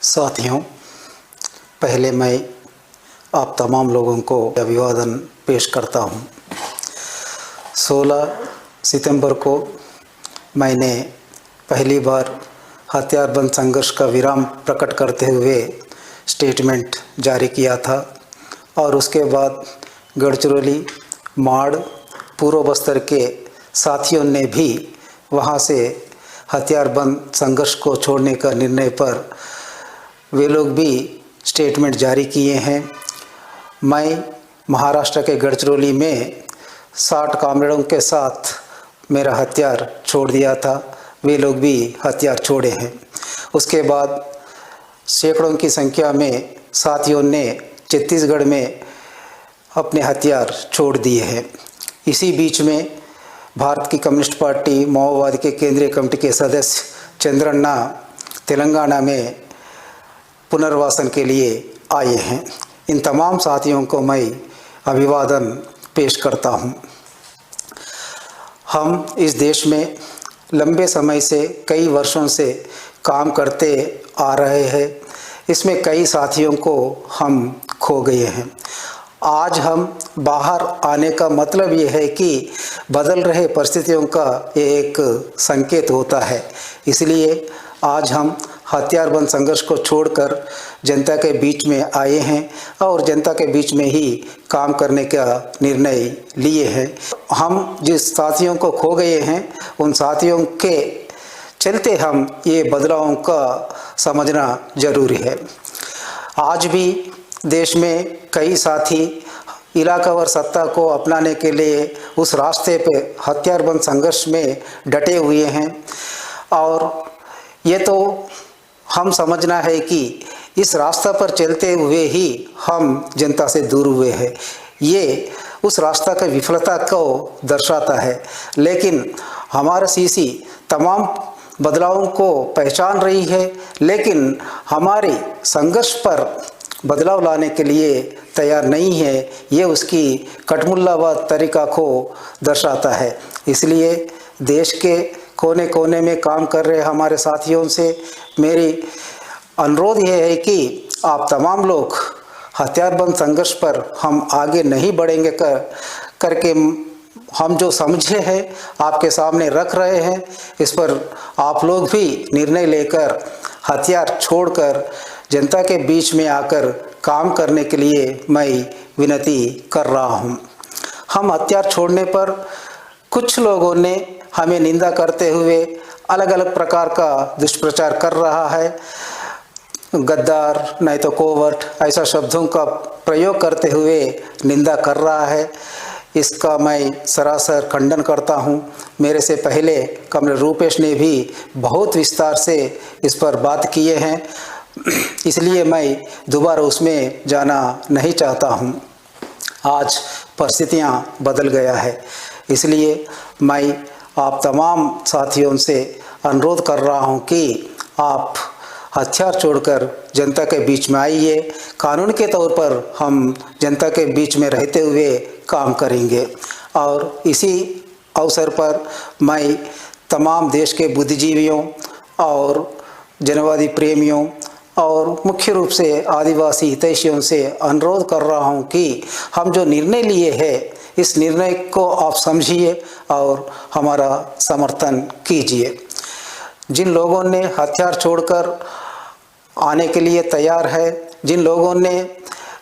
साथियों, पहले मैं आप तमाम लोगों को अभिवादन पेश करता हूं। 16 सितंबर को मैंने पहली बार हथियारबंद संघर्ष का विराम प्रकट करते हुए स्टेटमेंट जारी किया था और उसके बाद गढ़चिरौली, माड़, पूर्व बस्तर के साथियों ने भी वहां से हथियारबंद संघर्ष को छोड़ने का निर्णय पर वे लोग भी स्टेटमेंट जारी किए हैं। मैं महाराष्ट्र के गढ़चिरौली में 60 कामरेडों के साथ मेरा हथियार छोड़ दिया था, वे लोग भी हथियार छोड़े हैं। उसके बाद सैकड़ों की संख्या में साथियों ने छत्तीसगढ़ में अपने हथियार छोड़ दिए हैं। इसी बीच में भारत की कम्युनिस्ट पार्टी माओवादी के केंद्रीय कमेटी के सदस्य चंद्रन्ना तेलंगाना में पुनर्वासन के लिए आए हैं। इन तमाम साथियों को मैं अभिवादन पेश करता हूं। हम इस देश में लंबे समय से, कई वर्षों से काम करते आ रहे हैं। इसमें कई साथियों को हम खो गए हैं। आज हम बाहर आने का मतलब ये है कि बदल रहे परिस्थितियों का ये एक संकेत होता है। इसलिए आज हम हथियारबंद संघर्ष को छोड़कर जनता के बीच में आए हैं और जनता के बीच में ही काम करने का निर्णय लिए हैं। हम जिस साथियों को खो गए हैं, उन साथियों के चलते हम ये बदलावों का समझना जरूरी है। आज भी देश में कई साथी इलाकावार सत्ता को अपनाने के लिए उस रास्ते पे हथियारबंद संघर्ष में डटे हुए हैं और ये तो हम समझना है कि इस रास्ता पर चलते हुए ही हम जनता से दूर हुए हैं। ये उस रास्ता की विफलता को दर्शाता है। लेकिन हमारा सीसी तमाम बदलावों को पहचान रही है, लेकिन हमारे संघर्ष पर बदलाव लाने के लिए तैयार नहीं है। ये उसकी कटमुल्लावाद तरीका को दर्शाता है। इसलिए देश के कोने कोने में काम कर रहे हमारे साथियों से मेरी अनुरोध यह है कि आप तमाम लोग हथियारबंद संघर्ष पर हम आगे नहीं बढ़ेंगे करके हम जो समझे हैं आपके सामने रख रहे हैं। इस पर आप लोग भी निर्णय लेकर हथियार छोड़कर जनता के बीच में आकर काम करने के लिए मैं विनती कर रहा हूं। हम हथियार छोड़ने पर कुछ लोगों ने हमें निंदा करते हुए अलग अलग प्रकार का दुष्प्रचार कर रहा है। गद्दार, नहीं तो कोवर्ट, ऐसा शब्दों का प्रयोग करते हुए निंदा कर रहा है। इसका मैं सरासर खंडन करता हूं। मेरे से पहले कमरेड रूपेश ने भी बहुत विस्तार से इस पर बात किए हैं, इसलिए मैं दोबारा उसमें जाना नहीं चाहता हूं। आज परिस्थितियां बदल गया है, इसलिए मैं आप तमाम साथियों से अनुरोध कर रहा हूं कि आप हथियार छोड़कर जनता के बीच में आइए। कानून के तौर पर हम जनता के बीच में रहते हुए काम करेंगे। और इसी अवसर पर मैं तमाम देश के बुद्धिजीवियों और जनवादी प्रेमियों और मुख्य रूप से आदिवासी हितैषियों से अनुरोध कर रहा हूं कि हम जो निर्णय लिए हैं, इस निर्णय को आप समझिए और हमारा समर्थन कीजिए। जिन लोगों ने हथियार छोड़कर आने के लिए तैयार है, जिन लोगों ने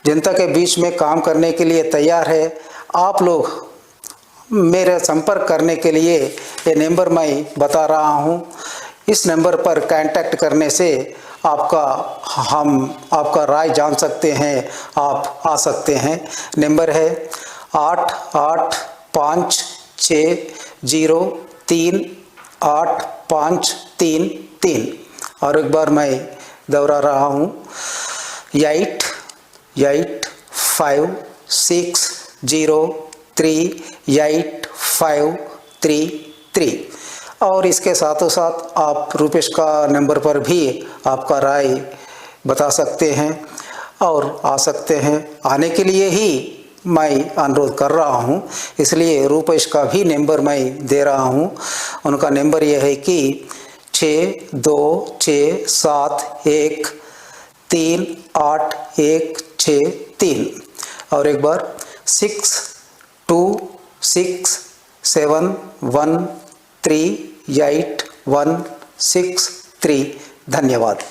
जनता के बीच में काम करने के लिए तैयार है, आप लोग मेरे संपर्क करने के लिए ये नंबर मैं बता रहा हूँ। इस नंबर पर कांटेक्ट करने से हम आपका राय जान सकते हैं, आप आ सकते हैं। नंबर है 8850385333 और एक बार मैं दोहरा रहा हूँ 8850385333 और इसके साथों साथ आप रूपेश का नंबर पर भी आपका राय बता सकते हैं और आ सकते हैं। आने के लिए ही मैं अनुरोध कर रहा हूं, इसलिए रूपेश का भी नंबर मैं दे रहा हूं। उनका नंबर यह है कि 6267 3816 और एक बार 6267138163। धन्यवाद।